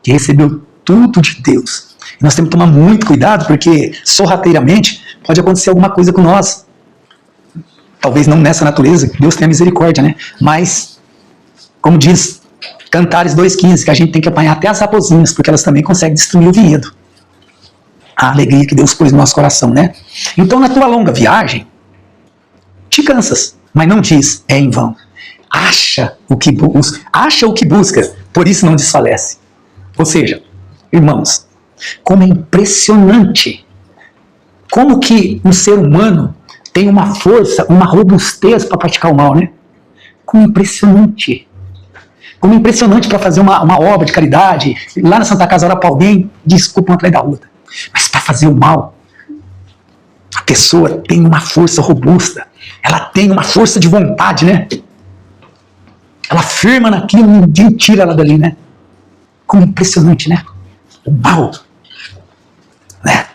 que recebeu tudo de Deus. E nós temos que tomar muito cuidado, porque sorrateiramente pode acontecer alguma coisa com nós. Talvez não nessa natureza, que Deus tenha misericórdia, né? Mas, como diz Cantares 2,15, que a gente tem que apanhar até as raposinhas, porque elas também conseguem destruir o vinhedo. A alegria que Deus pôs no nosso coração, né? Então, na tua longa viagem, te cansas, mas não diz, é em vão. Acha o que busca, por isso não desfalece. Ou seja, irmãos, como é impressionante, como que um ser humano tem uma força, uma robustez para praticar o mal, né? Como impressionante. Como impressionante para fazer uma obra de caridade, lá na Santa Casa orar para alguém, desculpa uma atrás da outra. Mas para fazer o mal, a pessoa tem uma força robusta, ela tem uma força de vontade, né? Ela firma naquilo, ninguém tira ela dali, né? Como impressionante, né? O mal, né?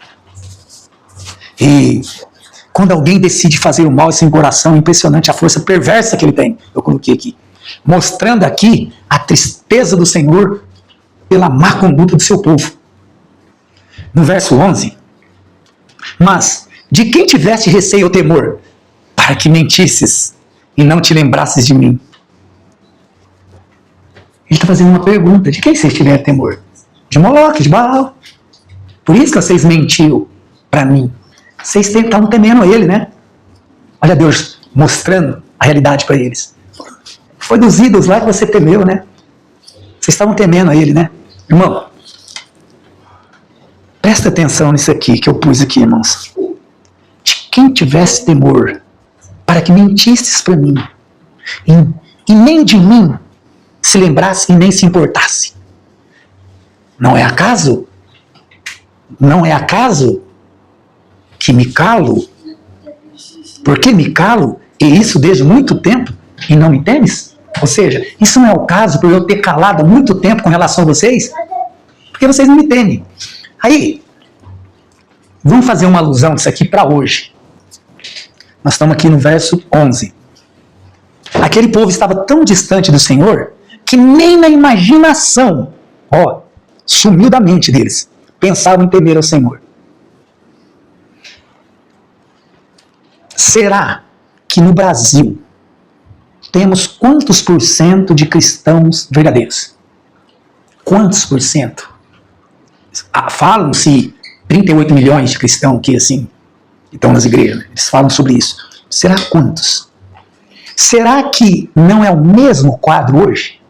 E quando alguém decide fazer o mal sem coração, é impressionante a força perversa que ele tem. Eu coloquei aqui. Mostrando aqui a tristeza do Senhor pela má conduta do seu povo. No verso 11. Mas, de quem tiveste receio ou temor, para que mentisses e não te lembrasses de mim? Ele está fazendo uma pergunta. De quem vocês tiveram temor? De Moloque, de Baal. Por isso que vocês mentiram para mim. Vocês estavam temendo a ele, né? Olha Deus mostrando a realidade para eles. Foi dos ídolos lá que você temeu, né? Vocês estavam temendo a ele, né? Irmão, presta atenção nisso aqui que eu pus aqui, irmãos. De quem tivesse temor, para que mentisses para mim e nem de mim se lembrasse e nem se importasse. Não é acaso que me calo? Porque me calo, e isso desde muito tempo, e não me temes? Ou seja, isso não é o caso por eu ter calado há muito tempo com relação a vocês, porque vocês não me temem. Aí, vamos fazer uma alusão disso aqui para hoje. Nós estamos aqui no verso 11. Aquele povo estava tão distante do Senhor que nem na imaginação, sumiu da mente deles, pensavam em temer ao Senhor. Será que no Brasil temos quantos por cento de cristãos verdadeiros? Quantos por cento? Falam-se 38 milhões de cristãos que assim estão nas igrejas. Eles falam sobre isso. Será quantos? Será que não é o mesmo quadro hoje?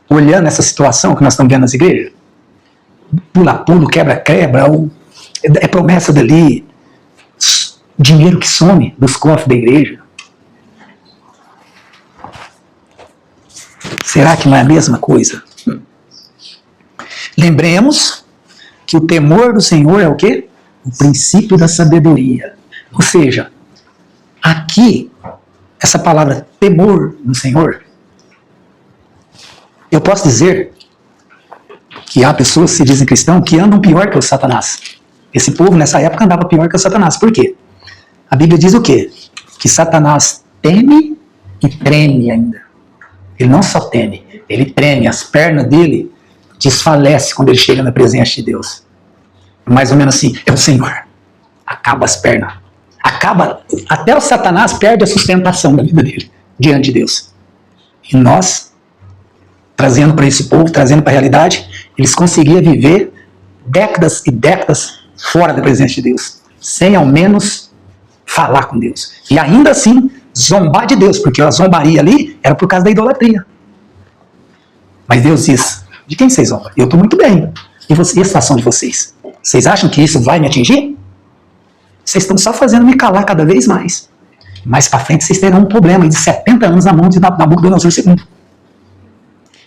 Olhando essa situação que nós estamos vendo nas igrejas? Pula-pulo, quebra-quebra, é promessa dali, dinheiro que some dos cofres da igreja. Será que não é a mesma coisa? Lembremos que o temor do Senhor é o quê? O princípio da sabedoria. Ou seja, aqui, essa palavra temor do Senhor, eu posso dizer que há pessoas que se dizem cristãos que andam pior que o Satanás. Esse povo nessa época andava pior que o Satanás. Por quê? A Bíblia diz o quê? Que Satanás teme e treme ainda. Ele não só teme, ele treme. As pernas dele desfalecem quando ele chega na presença de Deus. Mais ou menos assim, é o Senhor. Acaba as pernas. Até o Satanás perde a sustentação da vida dele diante de Deus. E nós, trazendo para esse povo, trazendo para a realidade, eles conseguiam viver décadas e décadas fora da presença de Deus, sem ao menos falar com Deus. E ainda assim, zombar de Deus, porque a zombaria ali era por causa da idolatria. Mas Deus diz, de quem vocês zombam? Eu estou muito bem. E a situação de vocês? Vocês acham que isso vai me atingir? Vocês estão só fazendo me calar cada vez mais. Mais para frente vocês terão um problema de 70 anos na mão de Nabucodonosor II.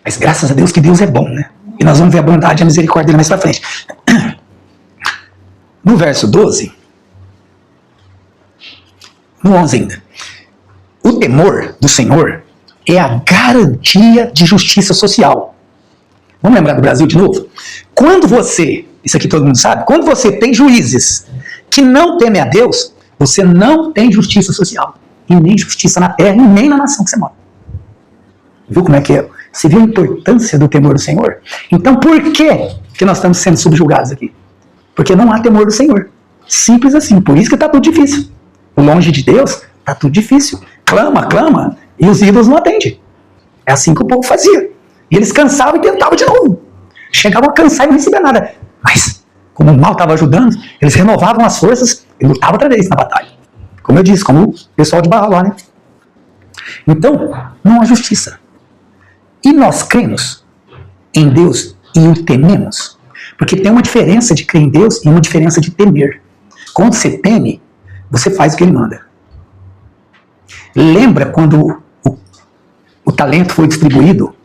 Mas graças a Deus que Deus é bom, né? E nós vamos ver a bondade e a misericórdia dele mais para frente. No verso 12, no 11 ainda, o temor do Senhor é a garantia de justiça social. Vamos lembrar do Brasil de novo? Quando você, isso aqui todo mundo sabe, quando você tem juízes que não temem a Deus, você não tem justiça social. E nem justiça na terra, e nem na nação que você mora. Viu como é que é? Você viu a importância do temor do Senhor? Então por que nós estamos sendo subjugados aqui? Porque não há temor do Senhor. Simples assim. Por isso que está tudo difícil. Longe de Deus, está tudo difícil. Clama, e os ídolos não atendem. É assim que o povo fazia. E eles cansavam e tentavam de novo. Chegavam a cansar e não recebiam nada. Mas, como o mal estava ajudando, eles renovavam as forças e lutavam outra vez na batalha. Como eu disse, como o pessoal de Baal lá, né? Então, não há justiça. E nós cremos em Deus e o tememos. Porque tem uma diferença de crer em Deus e uma diferença de temer. Quando você teme, você faz o que ele manda. Lembra quando o talento foi distribuído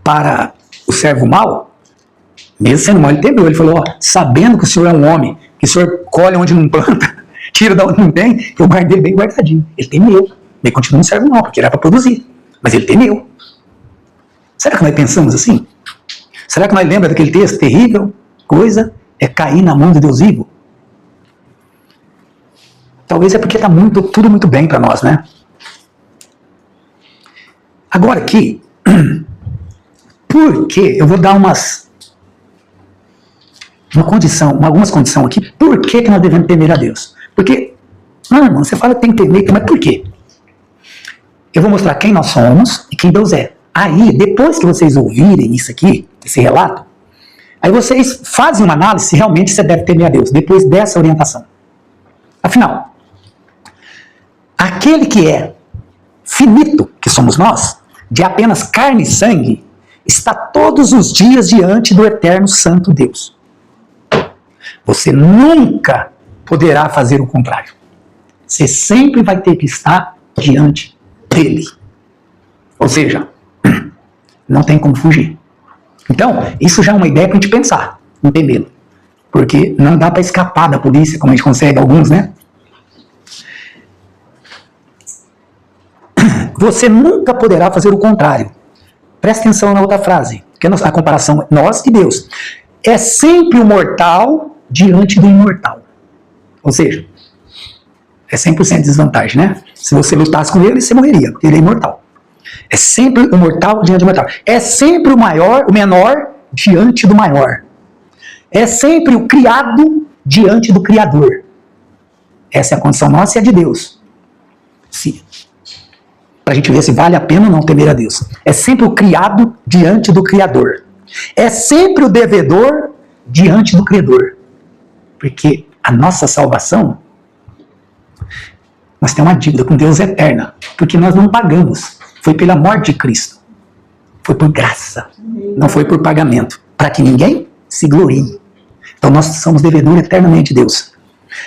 para o servo mau? Mesmo sendo mau, ele temeu. Ele falou, sabendo que o senhor é um homem, que o senhor colhe onde não planta, tira de onde não tem, eu guardei bem guardadinho. Ele temeu. Ele continua um servo mau, porque era para produzir. Mas ele temeu. Será que nós pensamos assim? Será que nós lembramos daquele texto? Terrível coisa é cair na mão de Deus vivo. Talvez é porque está tudo muito bem para nós, né? Agora aqui, por que eu vou dar algumas condições aqui, por que nós devemos temer a Deus? Porque, irmão, você fala que tem que temer, mas por quê? Eu vou mostrar quem nós somos e quem Deus é. Aí, depois que vocês ouvirem isso aqui, esse relato, aí vocês fazem uma análise se realmente você deve temer a Deus, depois dessa orientação. Afinal, aquele que é finito, que somos nós, de apenas carne e sangue, está todos os dias diante do eterno santo Deus. Você nunca poderá fazer o contrário. Você sempre vai ter que estar diante dele. Ou seja, não tem como fugir. Então, isso já é uma ideia para a gente pensar, não ter medo. Porque não dá para escapar da polícia, como a gente consegue alguns, né? Você nunca poderá fazer o contrário. Presta atenção na outra frase, que é a comparação nós e Deus. É sempre o mortal diante do imortal. Ou seja, é 100% de desvantagem, né? Se você lutasse com ele, você morreria, porque ele é imortal. É sempre o mortal diante do mortal. É sempre o menor diante do maior. É sempre o criado diante do Criador. Essa é a condição nossa e a de Deus. Sim. Para a gente ver se vale a pena ou não temer a Deus. É sempre o criado diante do Criador. É sempre o devedor diante do Criador. Porque a nossa salvação, nós temos uma dívida com Deus eterna. Porque nós não pagamos. Foi pela morte de Cristo. Foi por graça. Não foi por pagamento. Para que ninguém se glorie. Então nós somos devedores eternamente de Deus.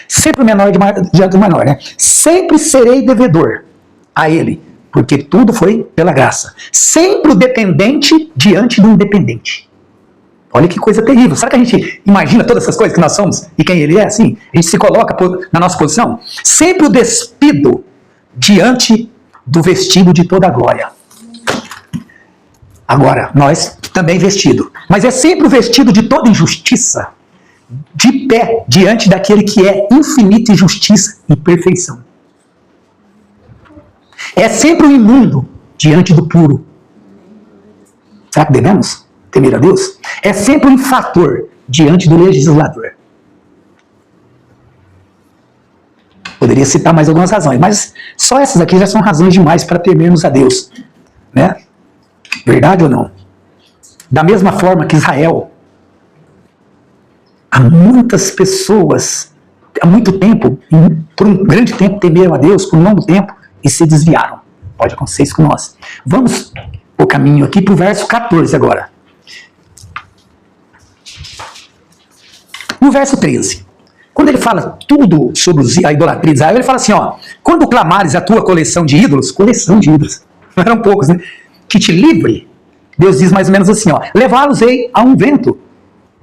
Sempre o menor diante do menor, né? Sempre serei devedor a Ele. Porque tudo foi pela graça. Sempre o dependente diante do independente. Olha que coisa terrível. Será que a gente imagina todas essas coisas que nós somos e quem Ele é? Assim, a gente se coloca na nossa posição. Sempre o despido diante do vestido de toda a glória. Agora, nós também vestido. Mas é sempre o vestido de toda injustiça, de pé diante daquele que é infinita justiça e perfeição. É sempre o imundo diante do puro. Será que devemos temer a Deus? É sempre o infrator diante do legislador. Poderia citar mais algumas razões, mas só essas aqui já são razões demais para temermos a Deus. Né? Verdade ou não? Da mesma forma que Israel, há muitas pessoas, há muito tempo, por um grande tempo, temeram a Deus, por um longo tempo, e se desviaram. Pode acontecer isso com nós. Vamos o caminho aqui para o verso 14 agora. No verso 13, quando ele fala tudo sobre a idolatria de Israel, ele fala assim, ó, quando clamares a tua coleção de ídolos, não eram poucos, né? Que te livre, Deus diz mais ou menos assim, ó, levá-los-ei a um vento,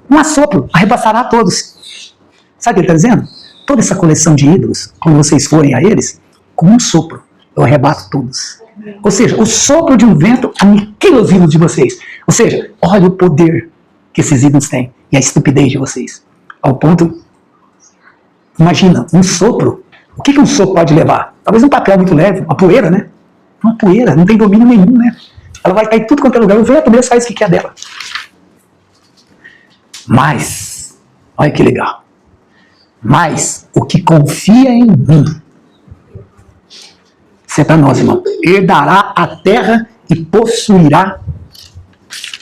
um assopro, arrebatará a todos. Sabe o que ele está dizendo? Toda essa coleção de ídolos, quando vocês forem a eles, com um sopro, eu arrebato todos. Ou seja, o sopro de um vento aniquila os ídolos de vocês. Ou seja, olha o poder que esses ídolos têm e a estupidez de vocês. Ao ponto, imagina, um sopro. O que um sopro pode levar? Talvez um papel muito leve, uma poeira, né? Uma poeira, não tem domínio nenhum, né? Ela vai cair tudo quanto é lugar. O vento mesmo faz o que é dela. Mas, olha que legal. Mas o que confia em mim, isso é para nós, irmão, herdará a terra e possuirá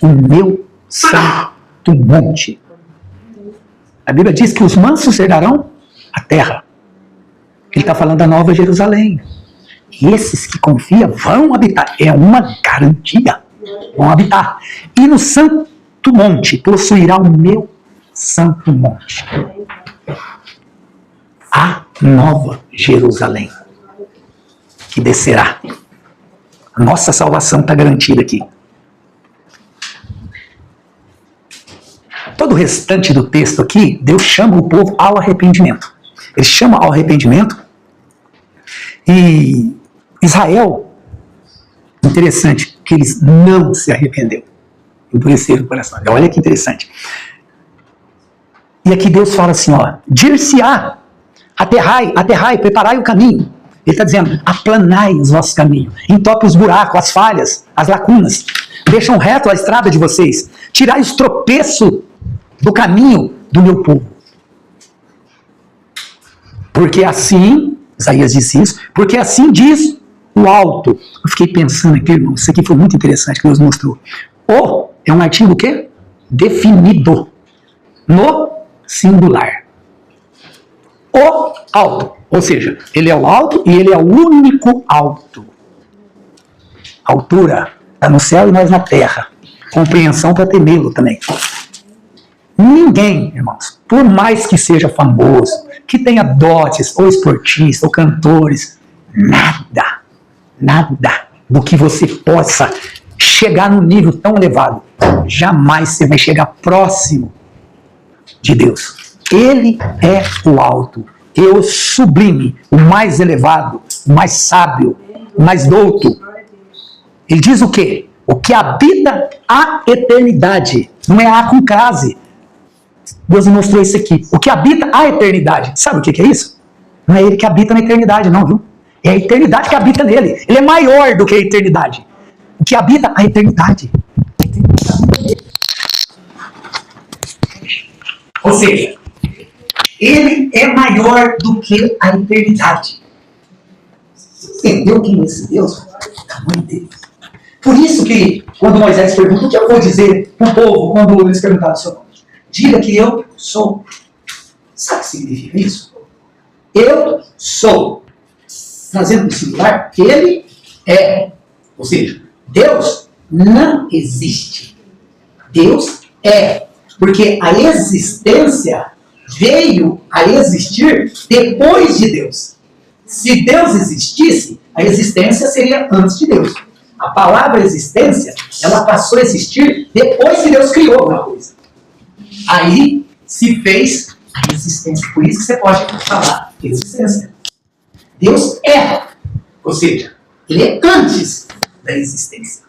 o meu santo monte. A Bíblia diz que os mansos herdarão a terra. Ele está falando da Nova Jerusalém. E esses que confiam vão habitar. É uma garantia. Vão habitar. E no santo monte possuirá o meu santo monte. A Nova Jerusalém. Que descerá. A nossa salvação está garantida aqui. Todo o restante do texto aqui, Deus chama o povo ao arrependimento. Ele chama ao arrependimento. E Israel, interessante, que eles não se arrependeram. Endureceram o coração. Olha que interessante. E aqui Deus fala assim, ó, dir-se-á, aterrai, preparai o caminho. Ele está dizendo, aplanai os vossos caminhos, entope os buracos, as falhas, as lacunas, deixam reto a estrada de vocês, tirai os tropeços do caminho do meu povo. Porque assim, Isaías disse isso, porque assim diz o alto. Eu fiquei pensando aqui, irmão, isso aqui foi muito interessante que Deus mostrou. O é um artigo o quê? Definido. No singular. O alto. Ou seja, ele é o alto e ele é o único alto. A altura está no céu e nós na terra. Compreensão para temê-lo também. Ninguém, irmãos, por mais que seja famoso, que tenha dotes, ou esportista, ou cantores, nada do que você possa chegar num nível tão elevado. Jamais você vai chegar próximo de Deus. Ele é o alto, o sublime, o mais elevado, o mais sábio, o mais douto. Ele diz o quê? O que habita a eternidade. Não é A com crase. Deus me mostrou isso aqui. O que habita a eternidade. Sabe o que é isso? Não é ele que habita na eternidade, não, viu? É a eternidade que habita nele. Ele é maior do que a eternidade. O que habita a eternidade. Ou seja, ele é maior do que a eternidade. Entendeu quem é esse Deus? O tamanho dele. Por isso que, quando Moisés pergunta, o que eu vou dizer para o povo quando eles perguntaram o seu nome? Diga que eu sou. Sabe o que significa isso? Eu sou. Trazendo no singular, ele é. Ou seja, Deus não existe. Deus é. Porque a existência veio a existir depois de Deus. Se Deus existisse, a existência seria antes de Deus. A palavra existência, ela passou a existir depois que Deus criou alguma coisa. Aí se fez a existência. Por isso que você pode falar existência. Deus é. Ou seja, ele é antes da existência.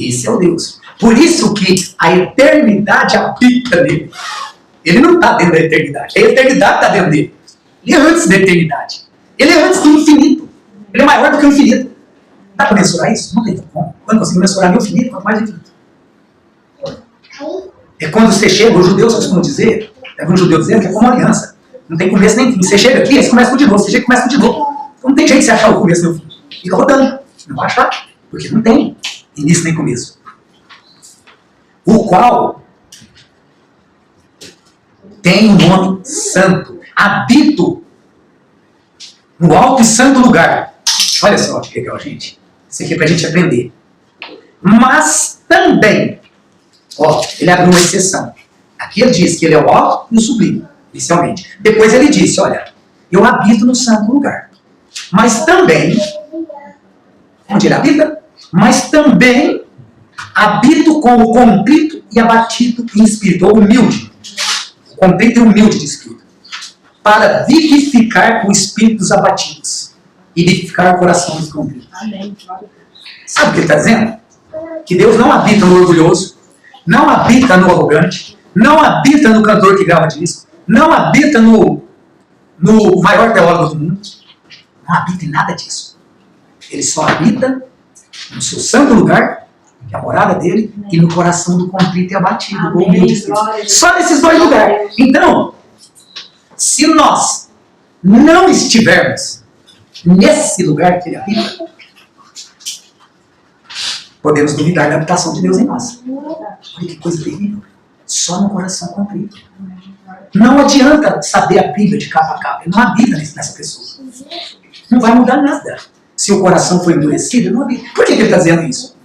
Esse é o Deus. Por isso que a eternidade habita nele. Ele não está dentro da eternidade. A eternidade está dentro dele. Ele é antes da eternidade. Ele é antes do infinito. Ele é maior do que o infinito. Dá para mensurar isso? Não tem como. Quando conseguir mensurar o infinito, quanto mais infinito. É quando você chega, os judeus costumam dizer, um judeu dizendo que é como uma aliança. Não tem começo nem fim. Você chega aqui, aí você começa de novo. Você chega e começa de novo. Então não tem jeito de você achar o começo nem o fim. Fica rodando. Não vai achar. Porque não tem início nem começo. O qual tem um nome santo. Habito no alto e santo lugar. Olha só que legal, gente. Isso aqui é para a gente aprender. Mas também, ó, ele abriu uma exceção. Aqui ele diz que ele é o alto e o sublime, inicialmente. Depois ele disse, olha, eu habito no santo lugar. Mas também, onde ele habita? Mas também habito com o contrito e abatido em espírito, ou humilde. Contrito e humilde de espírito. Para vivificar o espírito dos abatidos. E vivificar o coração dos contritos. Sabe o que ele está dizendo? Que Deus não habita no orgulhoso, não habita no arrogante, não habita no cantor que grava disco, não habita no maior teólogo do mundo. Não habita em nada disso. Ele só habita no seu santo lugar, que é a morada dele, e no coração do contrito e abatido. Só nesses dois lugares. Então, se nós não estivermos nesse lugar que ele habita, podemos duvidar da habitação de Deus em nós. Olha que coisa terrível. Só no coração contrito. Não adianta saber a Bíblia de capa a capa. Ele não habita nessa pessoa. Não vai mudar nada. Se o coração for endurecido, ele não habita. Por que ele está dizendo isso?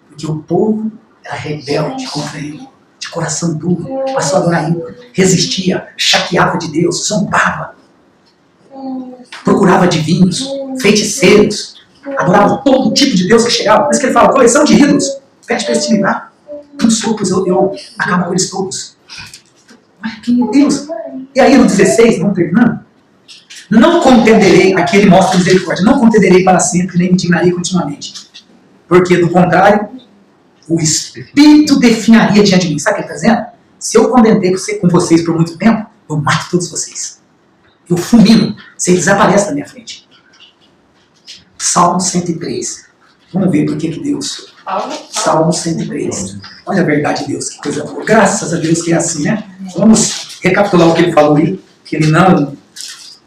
Porque o povo era rebelde contra ele. De coração duro. Passou a adorar ídolo. Resistia. Chateava de Deus. Zombava. Procurava adivinhos. Feiticeiros. Adorava todo tipo de Deus que chegava. Por isso que ele fala, coleção de ídolos. Pede para eles te livrar. Com sopros eu acabo com eles todos. Mas quem é Deus? E aí no 16, vamos terminando. Não contenderei, aqui ele mostra misericórdia, não contenderei para sempre, nem me indignarei continuamente. Porque do contrário, o Espírito definharia diante de mim. Sabe o que ele está dizendo? Se eu contentei com vocês por muito tempo, eu mato todos vocês. Eu fulmino. Vocês desaparecem da minha frente. Salmo 103. Vamos ver por que Deus... Salmo 103. Olha a verdade de Deus, que coisa boa. Graças a Deus que é assim, né? Vamos recapitular o que ele falou aí, que ele não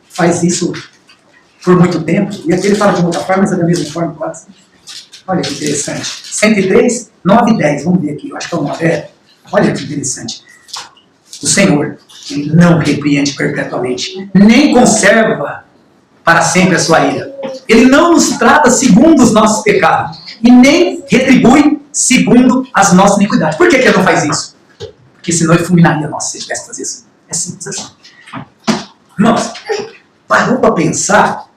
faz isso por muito tempo. E aqui ele fala de outra forma, mas é da mesma forma quase. Olha que interessante. 103, 9 e 10. Vamos ver aqui, eu acho que é o 9. Olha que interessante. O Senhor, ele não repreende perpetuamente, nem conserva para sempre a sua ira. Ele não nos trata segundo os nossos pecados e nem retribui segundo as nossas iniquidades. Por que ele não faz isso? Porque senão ele fulminaria nós se ele tivesse que fazer isso. É simples assim. Irmãos, parou para pensar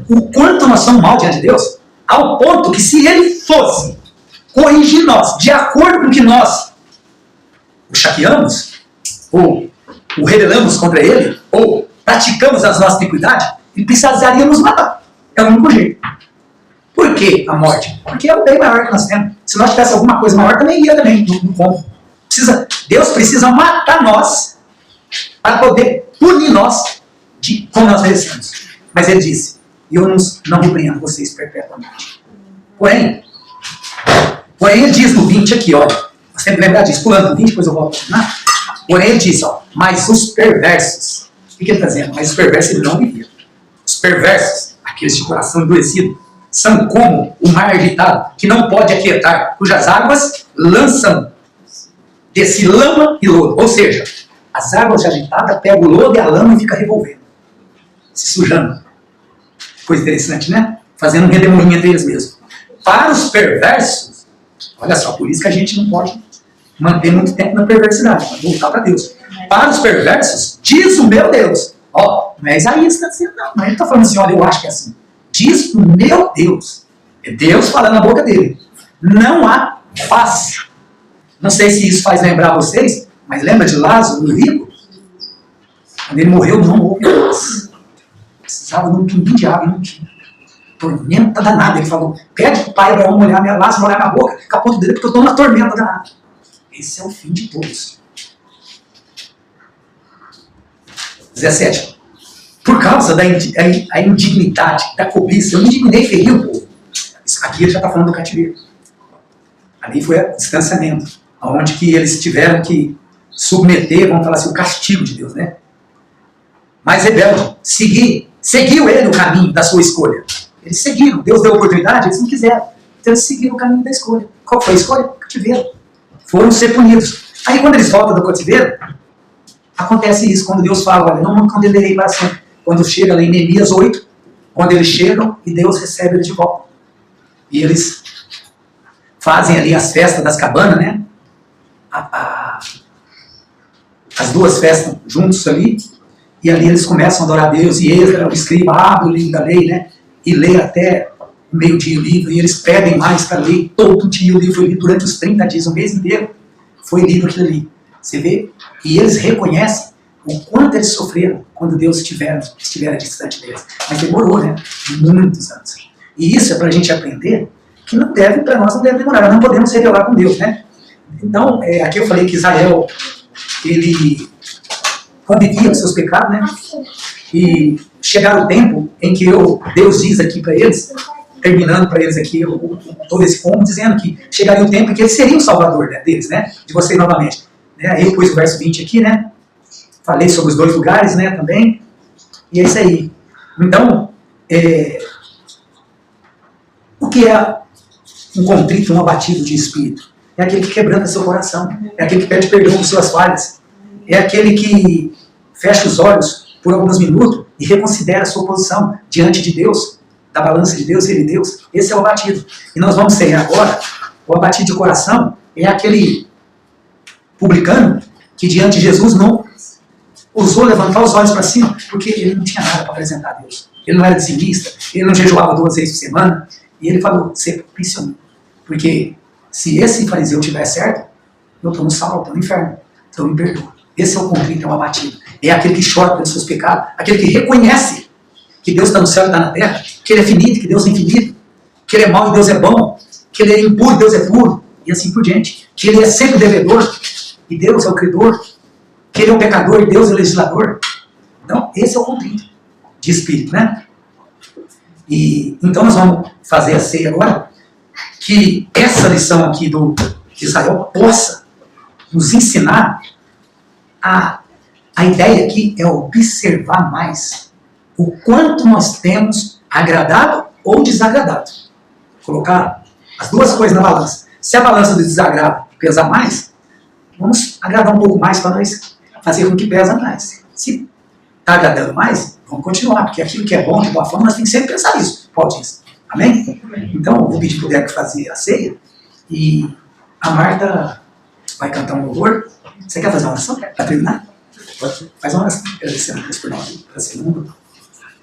o quanto nós somos mal diante de Deus? Ao ponto que se ele fosse corrigir nós, de acordo com o que nós o chateamos, ou o rebelamos contra ele, ou praticamos as nossas iniquidades, ele precisaria nos matar. É o único jeito. Por que a morte? Porque é o bem maior que nós temos. Se nós tivesse alguma coisa maior, também ia também, não como. Deus precisa matar nós para poder punir nós de como nós merecemos. Mas ele disse, eu não repreendo vocês perpetuamente. Porém, ele diz no 20 aqui, olha, você tem que lembrar disso, pulando no 20, depois eu volto. Porém ele diz, ó, mas os perversos, o que ele está dizendo? Mas os perversos ele não viviam. Os perversos, aqueles de coração endurecido, são como o mar agitado, que não pode aquietar, cujas águas lançam desse lama e lodo. Ou seja, as águas agitadas pegam o lodo e a lama e fica revolvendo, se sujando. Coisa interessante, né? Fazendo um redemoinho entre eles mesmos. Para os perversos, olha só, por isso que a gente não pode manter muito tempo na perversidade, mas voltar para Deus. Para os perversos, diz o meu Deus. Ó, não é Isaías que está dizendo, não. Mas ele está falando assim, olha, eu acho que é assim. Diz o meu Deus. É Deus falando na boca dele. Não há paz. Não sei se isso faz lembrar vocês, mas lembra de Lázaro, o rico? Quando ele morreu, não houve paz. Precisava de um pinguim de água e não tinha. Tormenta danada. Ele falou, pede para o pai Abraão molhar minha Lázaro, molhar minha boca, com a ponta dele, porque eu estou na tormenta danada. Esse é o fim de todos. 17. Por causa da indignidade, da cobiça, eu me indignei e feri o povo. Isso aqui ele já está falando do cativeiro. Ali foi o distanciamento, onde que eles tiveram que submeter, vamos falar assim, o castigo de Deus, né? Mas rebelde, seguiu ele o caminho da sua escolha. Eles seguiram, Deus deu oportunidade, eles não quiseram. Então eles seguiram o caminho da escolha. Qual foi a escolha? O cativeiro. Foram ser punidos. Aí quando eles voltam do cativeiro, acontece isso, quando Deus fala, olha, não condenarei para sempre. Quando chega lá em Neemias 8, quando eles chegam e Deus recebe eles de volta. E eles fazem ali as festas das cabanas, né? As duas festas juntos ali, e ali eles começam a adorar a Deus, e Esdras, o escriba, abre o livro da lei, né? E lê até o meio-dia o livro, e eles pedem mais para ler todo dia o livro, foi lido durante os 30 dias, o mês inteiro, foi lido aquilo ali. Você vê? E eles reconhecem o quanto eles sofreram quando Deus estivera distante deles. Mas demorou, né? Muitos anos. E isso é para a gente aprender que para nós não deve demorar. Nós não podemos se rebelar com Deus, né? Então, aqui eu falei que Israel, ele convivia com seus pecados, né? E chegar o tempo em que Deus diz aqui para eles, terminando para eles aqui todo esse ponto, dizendo que chegaria o tempo em que eles seriam o salvador, né, deles, né? De vocês novamente. Aí eu pus o verso 20 aqui, né? Falei sobre os 2 lugares, né, também. E é isso aí. Então, o que é um contrito, um abatido de espírito? É aquele que quebranta seu coração. É aquele que pede perdão por suas falhas. É aquele que fecha os olhos por alguns minutos e reconsidera a sua posição diante de Deus, da balança de Deus, ele e Deus. Esse é o abatido. E nós vamos ter agora, o abatido de coração é aquele publicano que diante de Jesus não ousou levantar os olhos para cima, porque ele não tinha nada para apresentar a Deus. Ele não era dizimista, ele não jejuava 2 vezes por semana, e ele falou, ser propício, porque se esse fariseu tiver certo, eu estou no sal, estou no inferno, então me perdoa. Esse é o contrito, é o abatido. É aquele que chora pelos seus pecados, aquele que reconhece que Deus está no céu e está na terra, que ele é finito, que Deus é infinito, que ele é mau e Deus é bom, que ele é impuro e Deus é puro, e assim por diante. Que ele é sempre devedor, e Deus é o credor, que ele é o pecador e Deus é o legislador. Então, esse é o contrito de espírito, né? E então nós vamos fazer a ceia agora, que essa lição aqui de Israel possa nos ensinar a ideia aqui é observar mais o quanto nós temos agradado ou desagradado. Colocar as duas coisas na balança. Se a balança do desagrado pesar mais, vamos agradar um pouco mais para nós fazer com que pesa mais. Se está agradando mais, vamos continuar, porque aquilo que é bom, de boa forma, nós temos que sempre pensar nisso. Pode isso. Amém? Então, eu vou pedir para o Deco fazer a ceia e a Marta vai cantar um louvor. Você quer fazer uma oração para terminar? Pode. Faz uma oração. Agradecendo a Deus por nós, pela segunda.